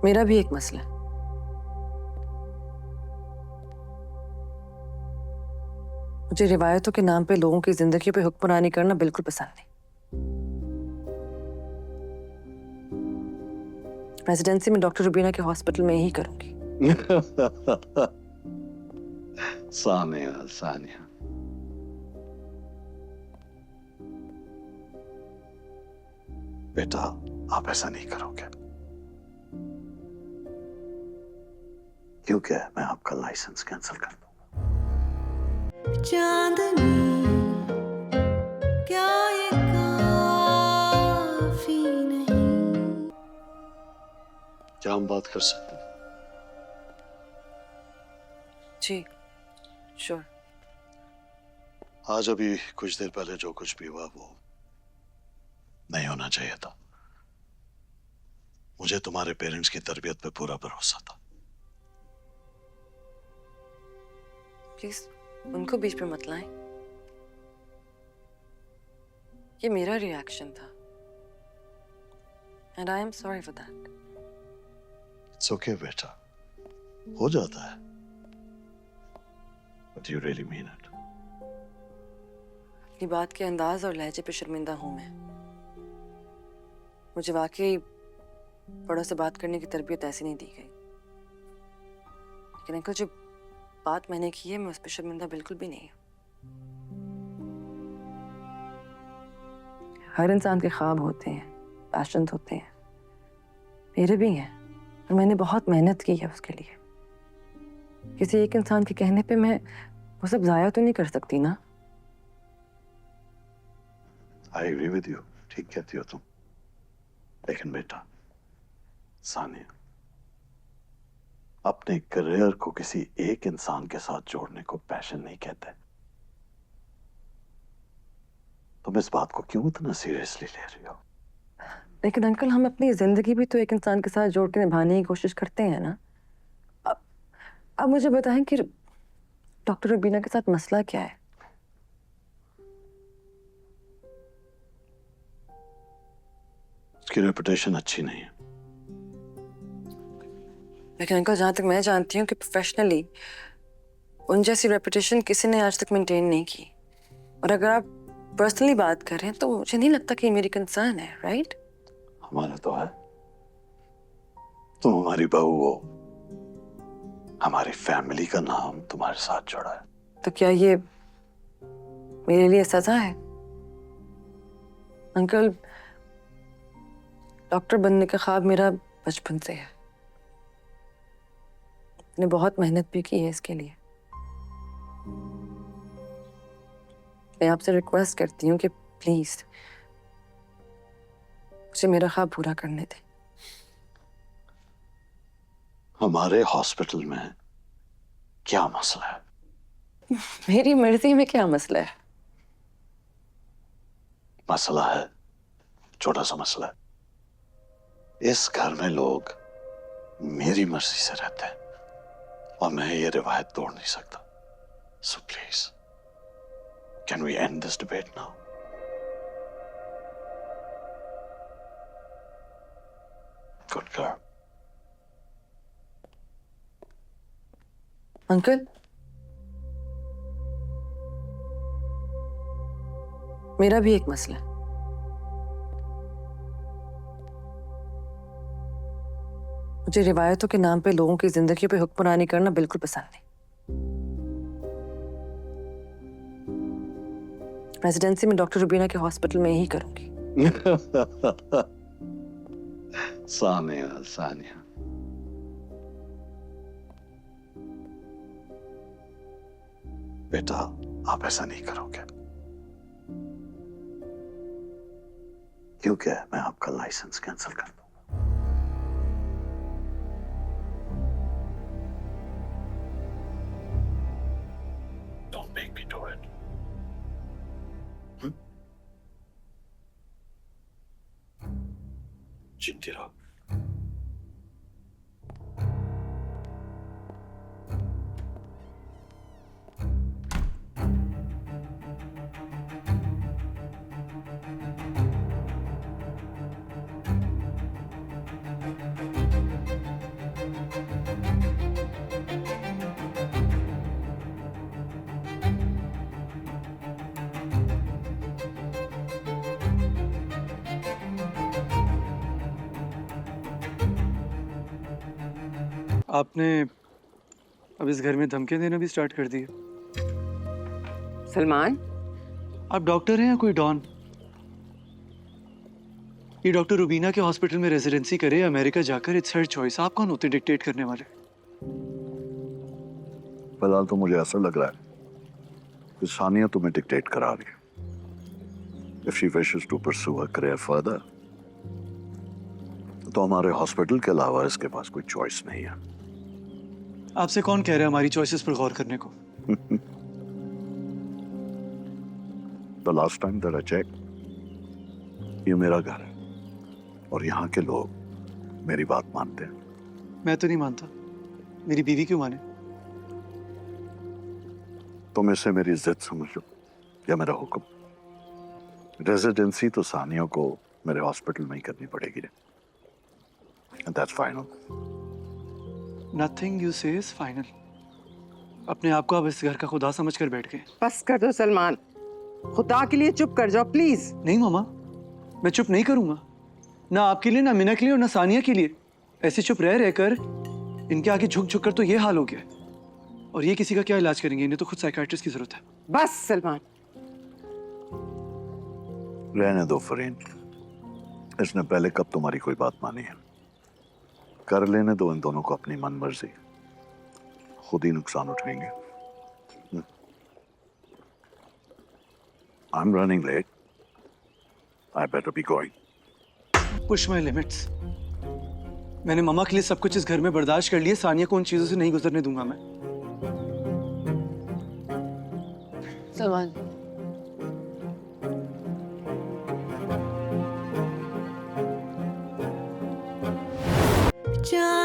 मेरा भी एक मसला है। मुझे रिवायतों के नाम पे लोगों की जिंदगी पे हुक्मरानी करना बिल्कुल पसंद नहीं। रेजिडेंसी में डॉक्टर रुबीना के हॉस्पिटल में ही करूंगी। सानिया, सानिया, बेटा आप ऐसा नहीं करोगे क्योंकि मैं आपका लाइसेंस कैंसिल कर दूंगा। चांदनी क्या ये काफी नहीं? क्या हम बात कर सकते हैं? जी श्योर। आज अभी कुछ देर पहले जो कुछ भी हुआ वो नहीं होना चाहिए था। मुझे तुम्हारे पेरेंट्स की तरबियत पे पूरा भरोसा था। प्लीज उनको बीच में मत लाएं। ये मेरा रिएक्शन था and I am sorry for that. It's okay बेटा, हो जाता है, but you really mean it. अपनी बात के अंदाज और लहजे पे शर्मिंदा हूं मैं। मुझे वाकई बड़ों से बात करने की तरबियत ऐसी नहीं दी गई, लेकिन अंकल जो बात मैंने की है मैं उस पर शर्मिंदा बिल्कुल भी नहीं हूं। हर इंसान के ख्वाब होते हैं, पैशन होते हैं, मेरे भी हैं, और मैंने बहुत मेहनत की है उसके लिए। किसी एक इंसान के कहने पे मैं वो सब जाया तो नहीं कर सकती ना। आई एग्री विद यू, ठीक कहती हो तुम, लेकिन बेटा सानिया, अपने करियर को किसी एक इंसान के साथ जोड़ने को पैशन नहीं कहते। तुम इस बात को क्यों इतना सीरियसली ले रही हो? लेकिन अंकल हम अपनी जिंदगी भी तो एक इंसान के साथ जोड़ के निभाने की कोशिश करते हैं ना। अब मुझे बताएं कि डॉक्टर रुबीना के साथ मसला क्या है? उसकी रेपुटेशन अच्छी नहीं है। लेकिन अंकल जहां तक मैं जानती हूँ कि प्रोफेशनली उन जैसी रेपुटेशन किसी ने आज तक मेंटेन नहीं की। और अगर आप पर्सनली बात कर रहे हैं तो मुझे नहीं लगता कि ये मेरी कंसर्न है, राइट? हमारा तो है, तुम हमारी बहू हो, हमारी फैमिली का नाम तुम्हारे साथ जुड़ा है। तो क्या ये मेरे लिए सजा है? अंकल डॉक्टर बनने का ख्वाब मेरा बचपन से है। मैंने बहुत मेहनत भी की है इसके लिए। मैं आपसे रिक्वेस्ट करती हूँ कि प्लीज मुझे मेरा ख्वाब पूरा करने दें। हमारे हॉस्पिटल में क्या मसला है? मेरी मर्जी में क्या मसला है? मसला है, छोटा सा मसला है। इस घर में लोग मेरी मर्जी से रहते हैं और मैं ये रिवायत तोड़ नहीं सकता। So please can we end this debate now? Good girl. Uncle मेरा भी एक मसला है। मुझे रिवायतों के नाम पे लोगों की जिंदगी पे हुक्मरानी करना बिल्कुल पसंद नहीं। रेजिडेंसी में डॉक्टर रुबीना के हॉस्पिटल में ही करूंगी। सानिया, सानिया, बेटा आप ऐसा नहीं करोगे क्योंकि मैं आपका लाइसेंस कैंसिल कर दूंगा। Don't make me do it. चिंती रहो। आपने अब इस घर में धमकियां देना भी स्टार्ट कर दी है। सलमान, आप डॉक्टर हैं या कोई डॉन? ये डॉक्टर रुबीना के हॉस्पिटल में रेजिडेंसी करे या अमेरिका जाकर, इट्स हर चॉइस। आप कौन होते डिक्टेट करने वाले? फिलहाल तो मुझे ऐसा लग रहा है कि सानिया तुम्हें डिक्टेट करा रही है। If she wishes to pursue her career further, तो हमारे हॉस्पिटल के अलावा इसके पास कोई चॉइस नहीं है। आपसे कौन कह रहा है हमारी चॉइसेस पर गौर करने को? The last time that I checked, ये मेरा घर है और यहाँ के लोग मेरी बात मानते हैं। मैं तो नहीं मानता। मेरी बीवी क्यों माने? तुम इसे मेरी जिद समझ लो या मेरा हुक्म। रेजिडेंसी तो सानिया को मेरे हॉस्पिटल में ही करनी पड़ेगी। And that's final. Nothing you से इज फाइनल। अपने आप को आप इस घर का खुदा समझ कर बैठ गए। बस कर दो सलमान। खुदा के लिए चुप कर जाओ प्लीज। नहीं मामा, मैं चुप नहीं करूंगा। ना आपके लिए, ना मीना के लिए और ना सानिया के लिए। ऐसे चुप रह रहकर इनके आगे झुक झुक कर तो ये हाल हो गया। और ये किसी का क्या इलाज करेंगे? इन्हें तो खुद साइकियाट्रिस्ट की जरूरत है। बस सलमान। रहने दो फरीन, इसने पहले कब तुम्हारी कोई बात मानी है? कर लेने दो इन दोनों को अपनी मन मर्जी, खुद ही नुकसान उठाएंगे। I'm running late. I better be going. Push my limits. मैंने मामा के लिए सब कुछ इस घर में बर्दाश्त कर लिया। सानिया को उन चीजों से नहीं गुजरने दूंगा मैं। सलमान, जाने